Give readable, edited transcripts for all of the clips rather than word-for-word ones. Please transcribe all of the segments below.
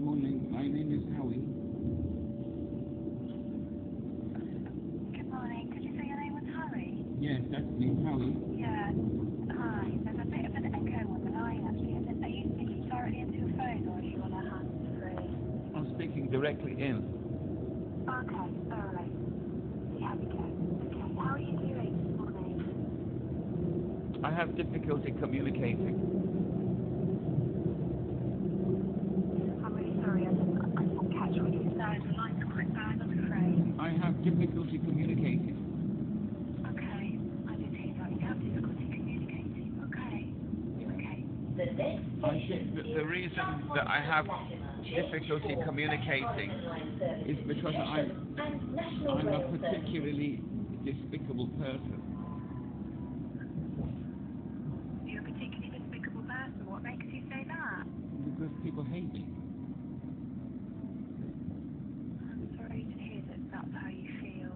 Morning, my name is Howie. Good morning. Did you say your name was Harry? Yes, that's me, Howie. Yeah. Hi. There's a bit of an echo on the line actually. Are you speaking directly into your phone or are you on a hands-free? I'm speaking directly in. Okay. Alright. Yeah, we go. Okay. How are you doing this morning? I have difficulty communicating. I'm really sorry. I didn't catch what you said. The line's quite bad, I'm afraid. I have difficulty communicating. Okay. I did hear that. You have difficulty communicating. Okay. Okay. I think that the reason that I have difficulty communicating is because I'm a particularly despicable person. You're a particularly despicable person. What makes you say that? Because people hate me. I'm sorry to hear that that's how you feel.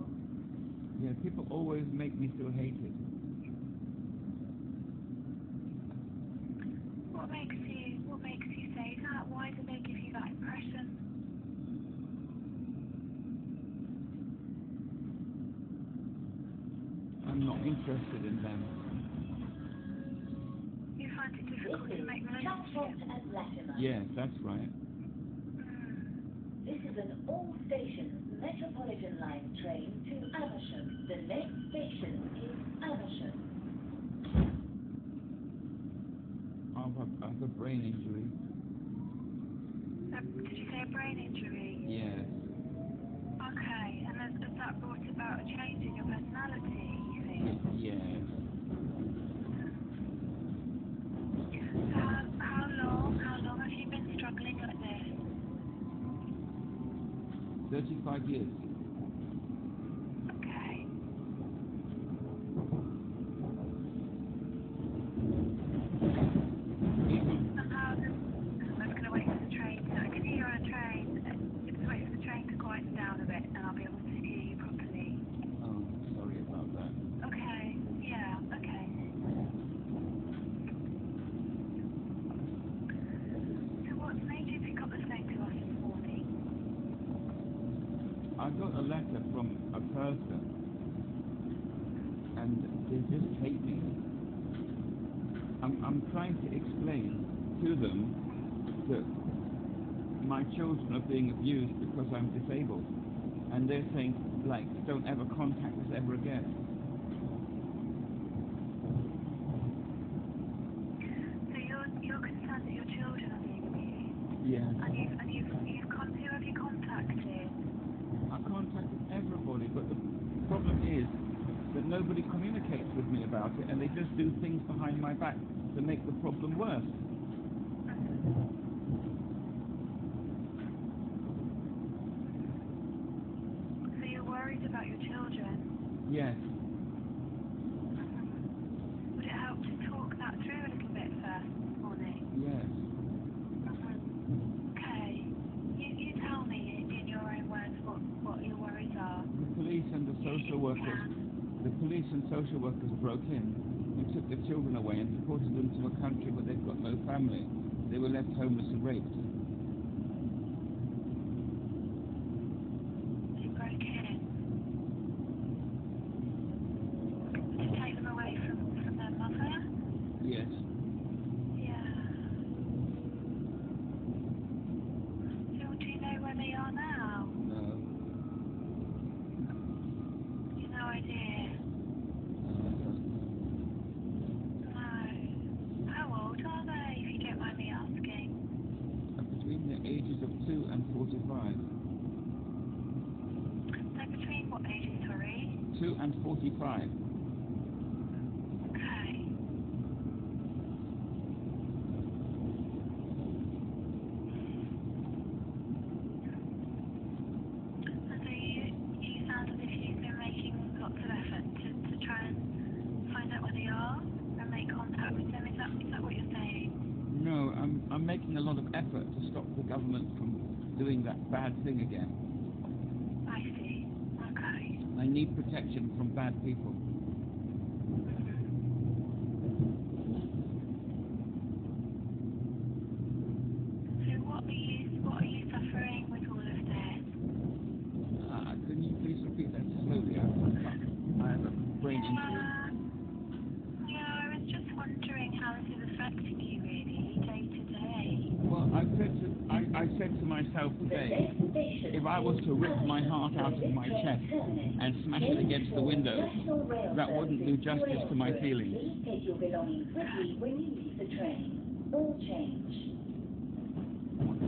Yeah, people always make me feel hated. What makes you say that? Why do they give you that impression? I'm not interested in them. You find it difficult to make relationships? Yes, that's right. This is an all-station Metropolitan Line train to Amersham. The next station is Amersham. I have a brain injury. Did you say a brain injury? Yes. Okay, and has that brought about a change in your personality, you think? Yes. How long have you been struggling like this? 35 years. Okay. I'm just going to wait for the train. I can hear you on a train. Just wait for the train to quieten down a bit and I'll be able to hear you properly. Oh, sorry about that. Okay. Yeah, okay. So what's made you pick up the phone to us this morning? I got a letter from a person and they just hate me. I'm trying to explain to them that my children are being abused because I'm disabled, and they're saying, like, don't ever contact us ever again. So you're concerned that your children are being abused? Yes. And who have you contacted? I contacted everybody, but the problem is that nobody communicates with me about it, and they just do things behind my back to make the problem worse. So you're worried about your children? Yes. Would it help to talk that through a little bit first this morning? Yes. Okay. You tell me in your own words what your worries are. The police and the social workers broke in and took the children away and deported them to a country where they've got no family. They were left homeless and raped. They broke in. To take them away from their mother? Yes. Yeah. So do you know where they are now? No. You've no idea. No. How old are they, if you don't mind me asking? Between the ages of 2 and 45. They're between what ages, sorry? 2 and 45. Okay. And so you sound as if you've been making lots of effort to try and find out where they are and make contact with them. Is that what you're saying? No, I'm making a lot of effort to stop the government from doing that bad thing again. I see. Okay. I need protection from bad people. So what are you I said to myself today, if I was to rip my heart out of my chest and smash it against the window, that wouldn't do justice to my feelings. Take your belongings with you when you leave the train. All change.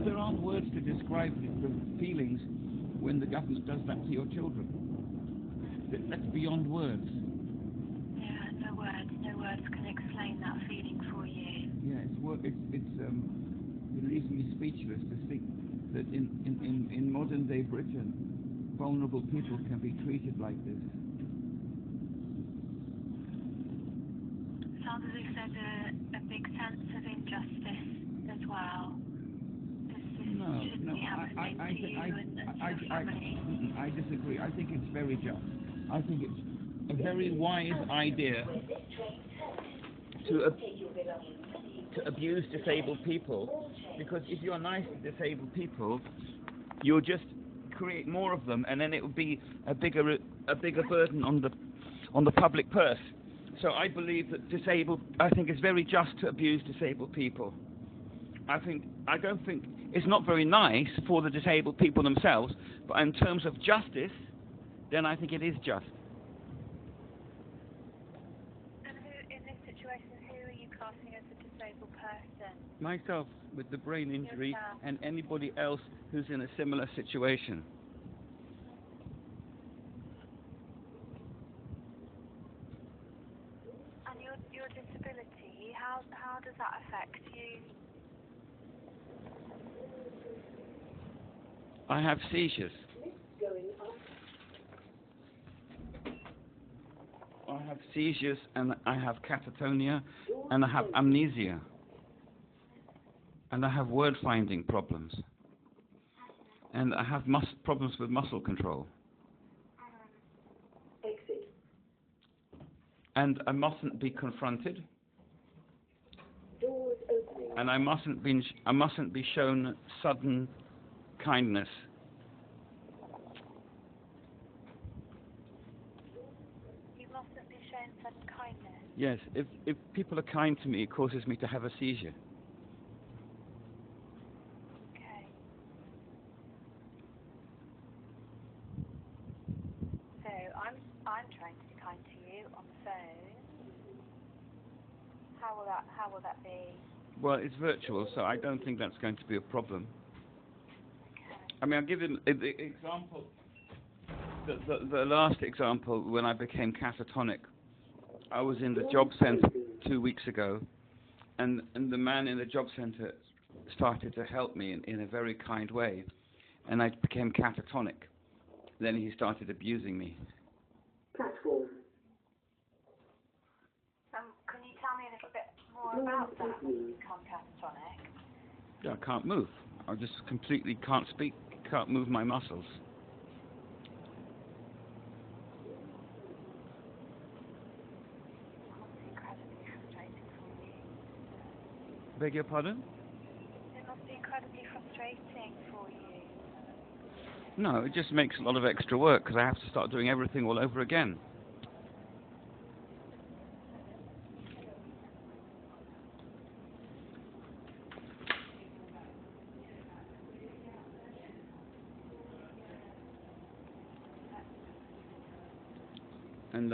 There aren't words to describe the feelings when the government does that to your children. That's beyond words. Yeah, no words can explain that feeling for you. Yeah, it leaves me speechless to think that in modern day Britain, vulnerable people can be treated like this. Sounds as if there's a big sense of injustice as well. This shouldn't be happening to you and your family. I disagree. I think it's very just. I think it's a very wise idea to abuse disabled people, because if you're nice to disabled people, you'll just create more of them, and then it will be a bigger burden on the public purse. So I believe that I think it's very just to abuse disabled people. I don't think it's not very nice for the disabled people themselves, but in terms of justice, then I think it is just. And who, in this situation, who are you classing as a disabled person? Myself with the brain injury, Yourself. and anybody else who's in a similar situation. And your disability, how does that affect you? I have seizures. I have seizures, and I have catatonia, and I have amnesia, and I have word-finding problems, and I have problems with muscle control. Exit. And I mustn't be confronted, Doors opening. and I mustn't be shown sudden kindness. You mustn't be shown sudden kindness. Yes, if people are kind to me, it causes me to have a seizure. Okay. So I'm trying to be kind to you on the phone. How will that be? Well, it's virtual, so I don't think that's going to be a problem. Okay. I mean, I'll give you the example. The last example, when I became catatonic, I was in the job centre 2 weeks ago, and the man in the job centre started to help me in a very kind way, and I became catatonic. Then he started abusing me. Platform. Can you tell me a little bit more about that when you become catatonic? I can't move. I just completely can't speak, can't move my muscles. Beg your pardon? It must be incredibly frustrating for you. No, it just makes a lot of extra work because I have to start doing everything all over again. And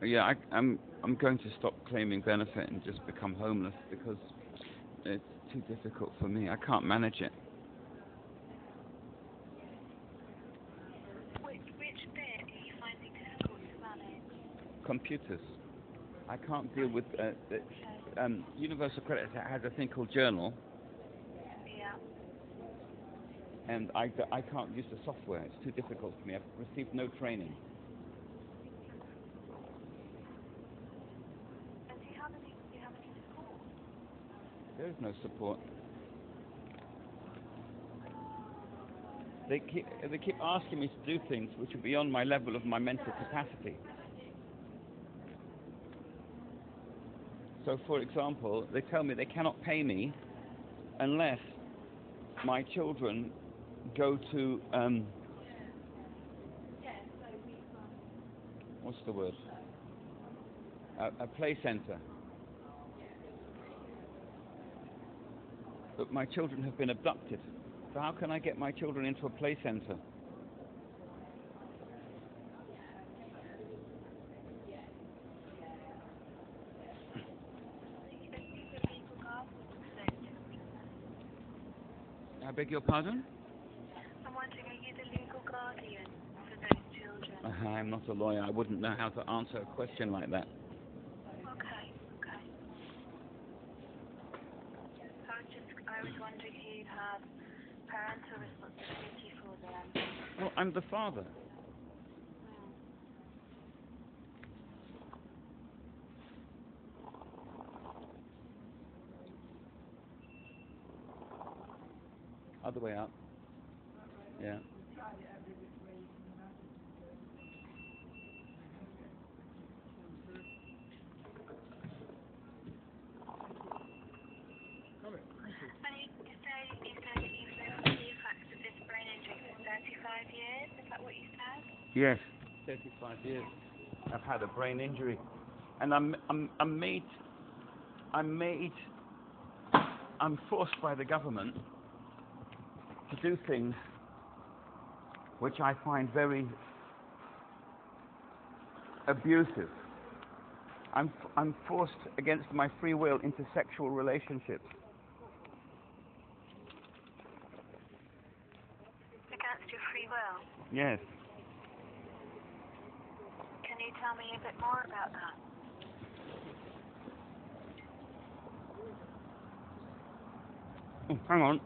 yeah, I'm going to stop claiming benefit and just become homeless because it's too difficult for me. I can't manage it. Which bit are you finding difficult to manage? Computers. I can't deal with Universal Credit has a thing called Journal, Yeah. and I can't use the software. It's too difficult for me. I've received no training. And do you have any support? There is no support. They keep asking me to do things which are beyond my level of my mental capacity. So, for example, they tell me they cannot pay me unless my children go to what's the word? a play centre. But my children have been abducted. So how can I get my children into a play centre? I beg your pardon? I'm wondering, are you the legal guardian for those children? I'm not a lawyer. I wouldn't know how to answer a question like that. Okay. I was wondering who had parental responsibility for them. Well, I'm the father. Other way up. Yeah. And you say that you've lived with the effects of this brain injury for 35 years? Is that what you said? Yes. 35 years. I've had a brain injury, and I'm forced by the government to do things which I find very abusive. I'm forced against my free will into sexual relationships. Against your free will? Yes. Can you tell me a bit more about that? Oh, hang on.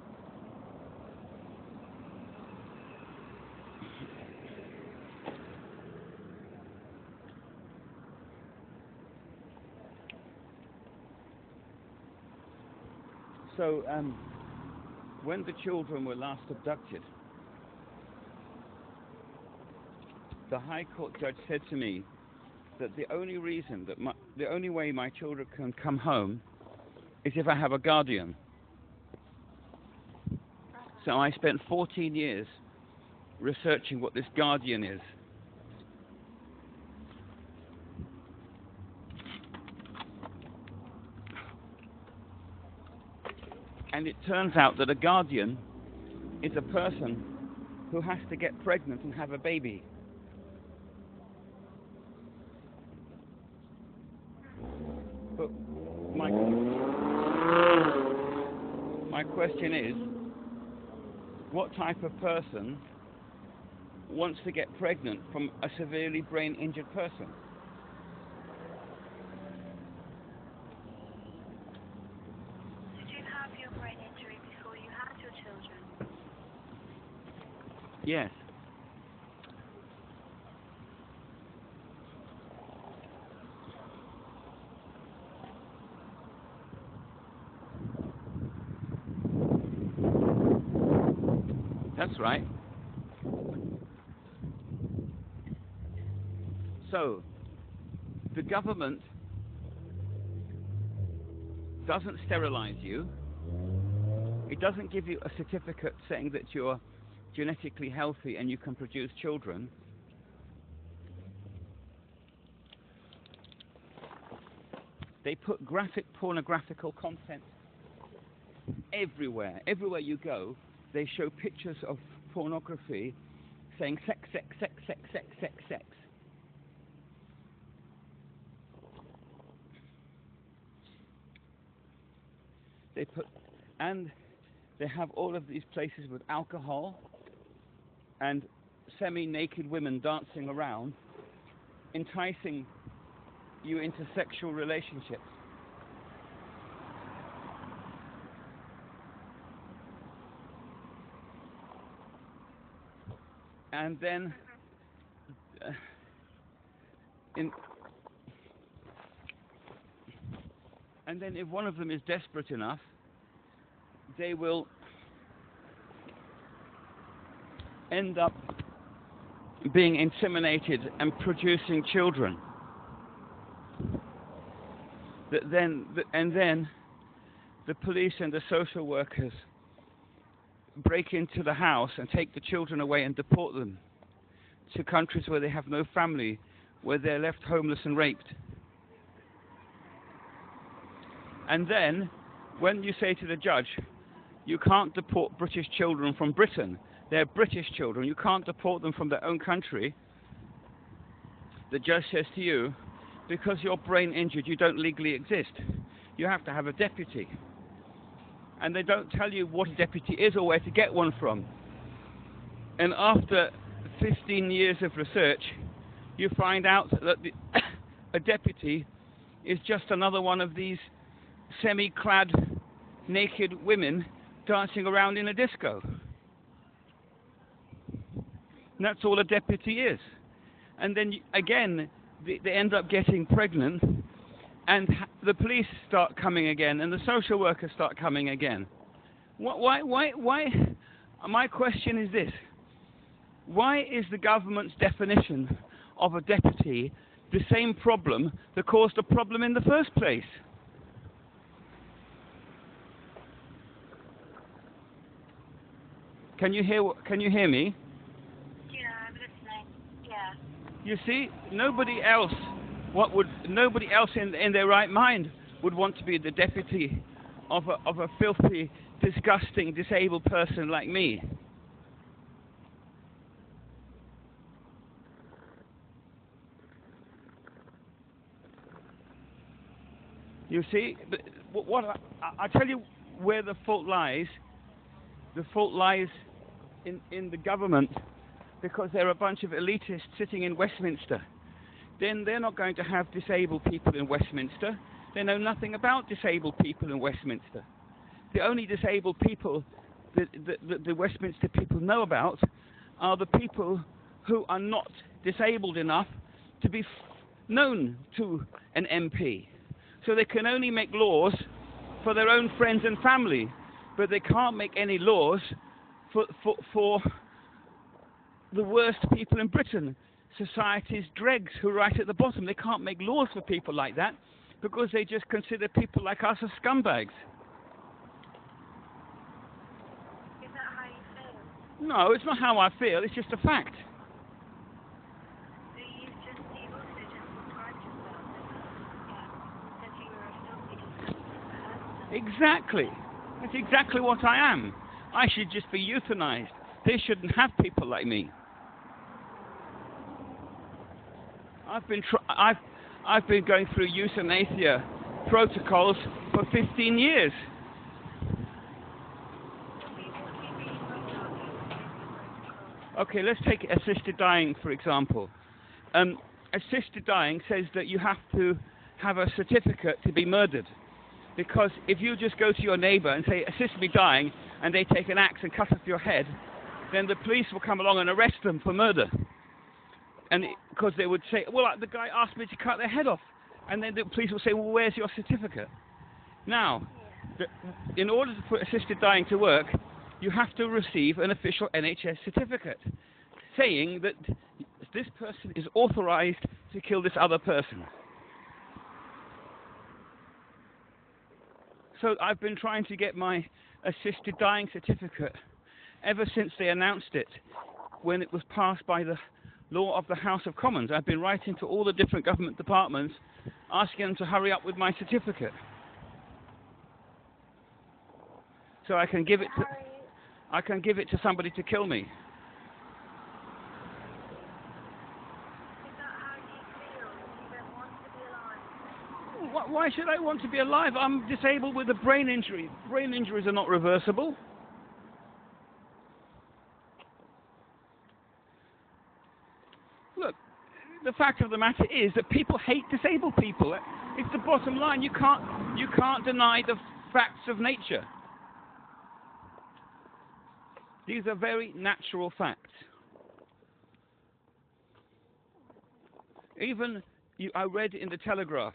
So, when the children were last abducted, the High Court judge said to me that the only reason that the only way my children can come home is if I have a guardian. So I spent 14 years researching what this guardian is. And it turns out that a guardian is a person who has to get pregnant and have a baby. But my question is, what type of person wants to get pregnant from a severely brain injured person? Did you have your brain injury before you had your children? Yes. That's right. So, the government doesn't sterilize you. It doesn't give you a certificate saying that you're genetically healthy and you can produce children. They put graphic pornographical content everywhere. Everywhere you go, they show pictures of pornography saying sex, sex, sex, sex, sex, sex, sex. And they have all of these places with alcohol and semi-naked women dancing around, enticing you into sexual relationships. And then if one of them is desperate enough, they will end up being inseminated and producing children. And then the police and the social workers break into the house and take the children away and deport them to countries where they have no family, where they're left homeless and raped. And then, when you say to the judge, you can't deport British children from Britain, they're British children, you can't deport them from their own country, the judge says to you, because you're brain injured, you don't legally exist. You have to have a deputy. And they don't tell you what a deputy is or where to get one from. And after 15 years of research, you find out that a deputy is just another one of these semi-clad, naked women dancing around in a disco. And that's all a deputy is. And then, again, they end up getting pregnant, and the police start coming again, and the social workers start coming again. Why? My question is this. Why is the government's definition of a deputy the same problem that caused the problem in the first place? Can you hear me? Yeah, I'm listening. Yeah. You see, nobody else in their right mind would want to be the deputy of a filthy, disgusting, disabled person like me. You see, but I tell you where the fault lies. The fault lies in the government, because they're a bunch of elitists sitting in Westminster. Then they're not going to have disabled people in Westminster. They know nothing about disabled people in Westminster. The only disabled people that the Westminster people know about are the people who are not disabled enough to be known to an MP. So they can only make laws for their own friends and family, but they can't make any laws for the worst people in Britain, society's dregs who are right at the bottom. They can't make laws for people like that because they just consider people like us as scumbags. Is that how you feel? No, it's not how I feel, it's just a fact. So you also just described yourself as you were a filthy, disgusting person. Exactly. That's exactly what I am. I should just be euthanized. They shouldn't have people like me. I've been going through euthanasia protocols for 15 years. Okay, let's take assisted dying, for example. Assisted dying says that you have to have a certificate to be murdered. Because if you just go to your neighbour and say, assist me dying, and they take an axe and cut off your head, then the police will come along and arrest them for murder. And because they would say, well, the guy asked me to cut their head off. And then the police will say, well, where's your certificate? Now, in order to put assisted dying to work, you have to receive an official NHS certificate saying that this person is authorised to kill this other person. So I've been trying to get my assisted dying certificate ever since they announced it, when it was passed by the law of the House of Commons. I've been writing to all the different government departments asking them to hurry up with my certificate, so I can give it to somebody to kill me. Is that how you feel? You don't want to be alive? Why should I want to be alive? I'm disabled with a brain injury. Brain injuries are not reversible. Look, the fact of the matter is that people hate disabled people. It's the bottom line. You can't deny the facts of nature. These are very natural facts. Even I read in the Telegraph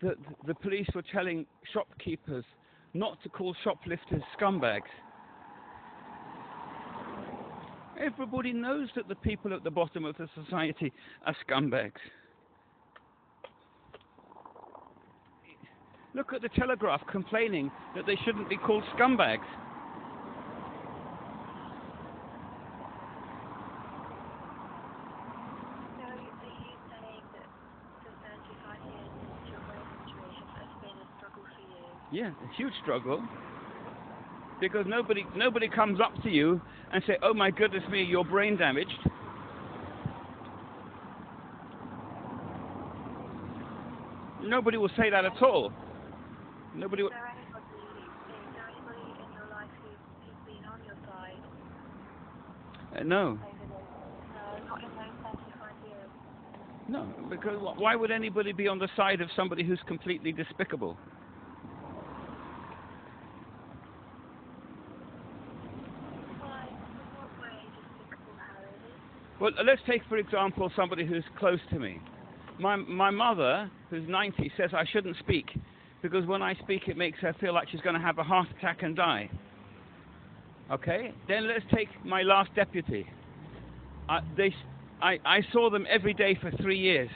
that the police were telling shopkeepers not to call shoplifters scumbags. Everybody knows that the people at the bottom of the society are scumbags. Look at the Telegraph complaining that they shouldn't be called scumbags. So are you saying that the 35 years since your brain injury has been a struggle for you? Yeah, a huge struggle. Because nobody comes up to you and say, "Oh my goodness me, you're brain damaged." Nobody will say that at all. Nobody. Is there anybody in your life who's been on your side No. over this? No, not in those 35 years. No, because why would anybody be on the side of somebody who's completely despicable? Why? In what way despicable, Harry? Well, let's take, for example, somebody who's close to me. My mother, who's 90, says I shouldn't speak because when I speak it makes her feel like she's going to have a heart attack and die. Okay? Then let's take my last deputy. I saw them every day for 3 years.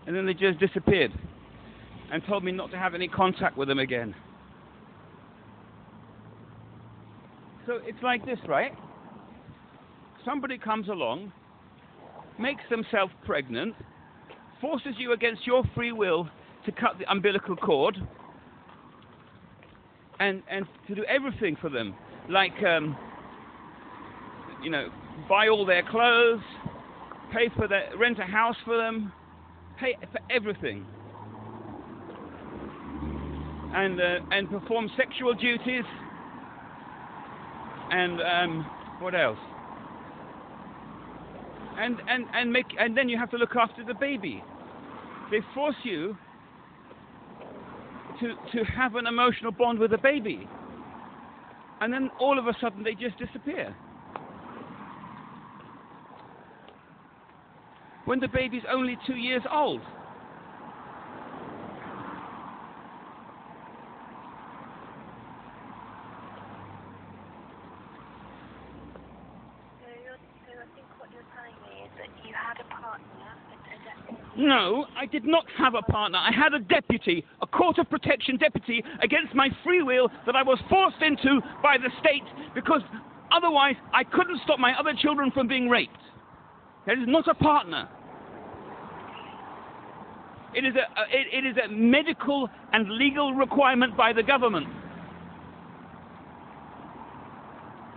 And then they just disappeared and told me not to have any contact with them again. So it's like this, right? Somebody comes along, makes themselves pregnant, forces you against your free will to cut the umbilical cord and to do everything for them, like buy all their clothes, pay for their, rent a house for them, pay for everything, and perform sexual duties, and what else? And then you have to look after the baby. They force you to have an emotional bond with the baby, and then all of a sudden they just disappear. When the baby's only 2 years old. So I think what you're telling me is that you had a partner, a deputy. No, I did not have a partner. I had a deputy, a court of protection deputy, against my free will that I was forced into by the state because otherwise I couldn't stop my other children from being raped. That is not a partner. It is a medical and legal requirement by the government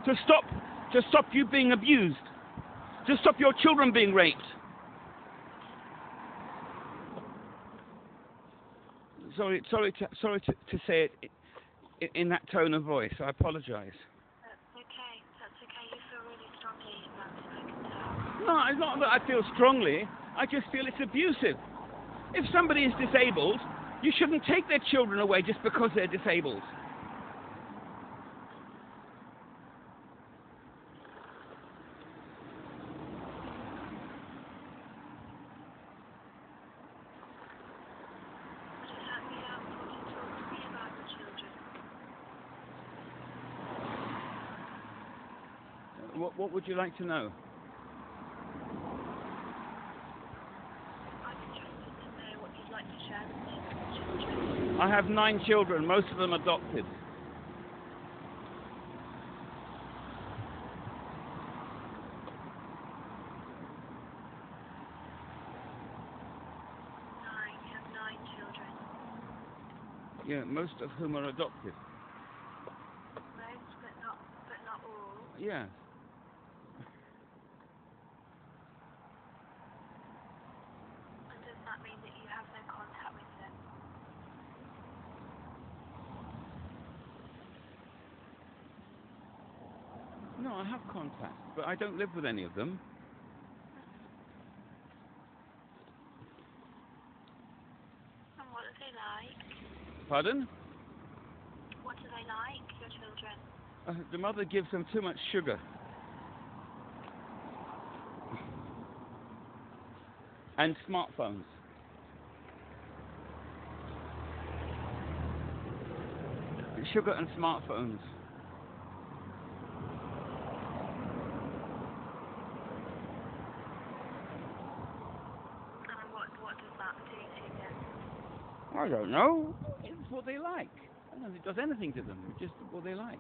to stop you being abused, to stop your children being raped. Sorry to say it in that tone of voice. I apologise. That's okay. You feel really strongly about it, I can tell. No, it's not that I feel strongly. I just feel it's abusive. If somebody is disabled, you shouldn't take their children away just because they're disabled. Would it be helpful to talk to me about the children? What would you like to know? I'm interested to know what you'd like to share with me about the children. I have 9 children, most of them adopted. 9. You have 9 children. Yeah, most of whom are adopted. Most, but not all. Yeah. And does that mean that you have no contact with them? No, I have contact, but I don't live with any of them. And what are they like? Pardon? What are they like, your children? The mother gives them too much sugar. And smartphones. Sugar and smartphones. And what does that do to them? I don't know. It's what they like. I don't know if it does anything to them. It's just what they like.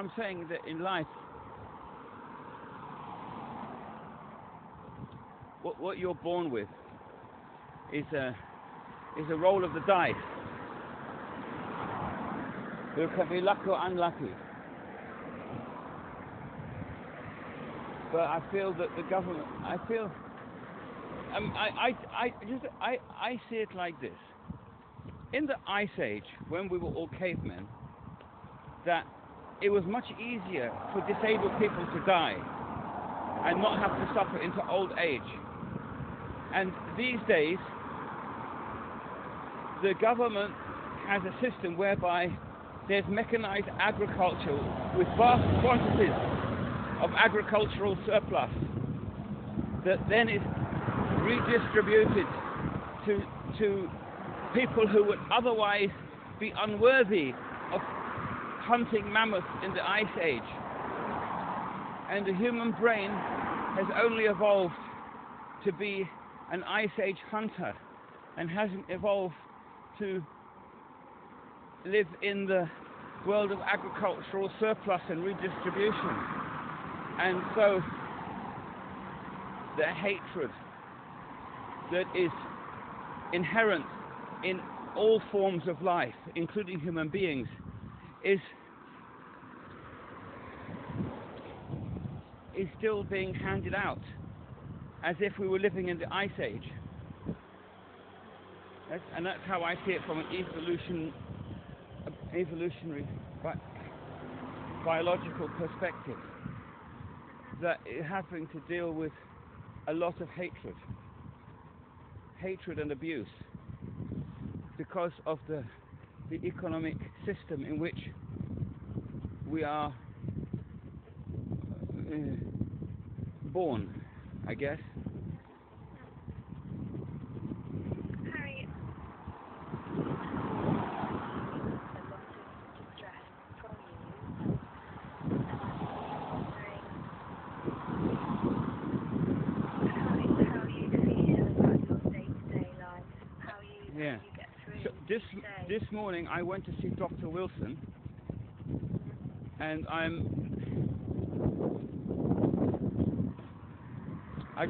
I'm saying that in life, what you're born with is a roll of the dice. You can be lucky or unlucky. But I feel that the government, I see it like this. In the Ice Age, when we were all cavemen, that it was much easier for disabled people to die and not have to suffer into old age. And these days, the government has a system whereby there's mechanized agriculture with vast quantities of agricultural surplus that then is redistributed to people who would otherwise be unworthy of hunting mammoths in the Ice Age. And the human brain has only evolved to be an Ice Age hunter and hasn't evolved to live in the world of agricultural surplus and redistribution. And so the hatred that is inherent in all forms of life, including human beings, is still being handed out as if we were living in the Ice Age. And that's how I see it from an evolutionary biological perspective, that it's having to deal with a lot of hatred and abuse because of the economic system in which we are born, I guess. Harry, Yeah. So this morning I went to see Dr. Wilson, and I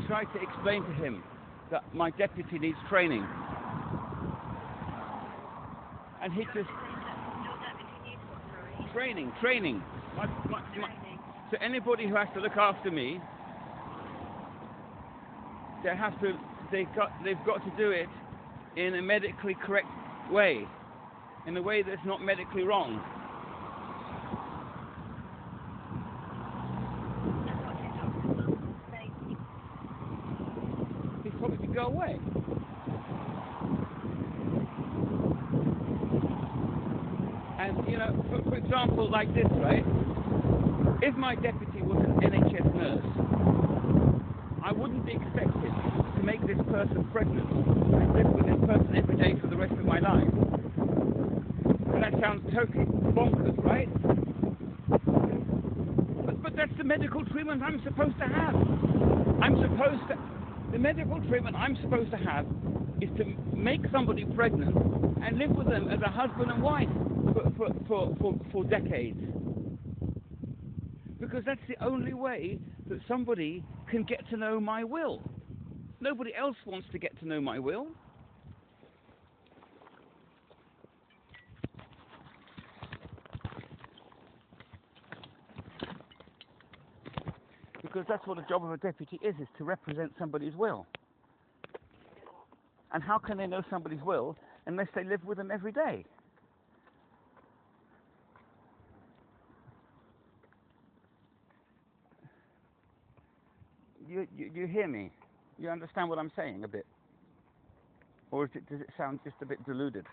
tried to explain to him that my deputy needs training, and he just training. So anybody who has to look after me, they've got to do it in a medically correct way, in a way that's not medically wrong. He's probably to go away. And for example, like this, right? If my deputy was an NHS nurse, I wouldn't be expected to make this person pregnant and live with this person every day for the rest of my life. And that sounds totally bonkers, right? But that's the medical treatment I'm supposed to have. The medical treatment I'm supposed to have is to make somebody pregnant and live with them as a husband and wife for decades. Because that's the only way that somebody can get to know my will. Nobody else wants to get to know my will. Because that's what the job of a deputy is to represent somebody's will. And how can they know somebody's will unless they live with them every day? You hear me? You understand what I'm saying a bit? Or does it sound just a bit deluded?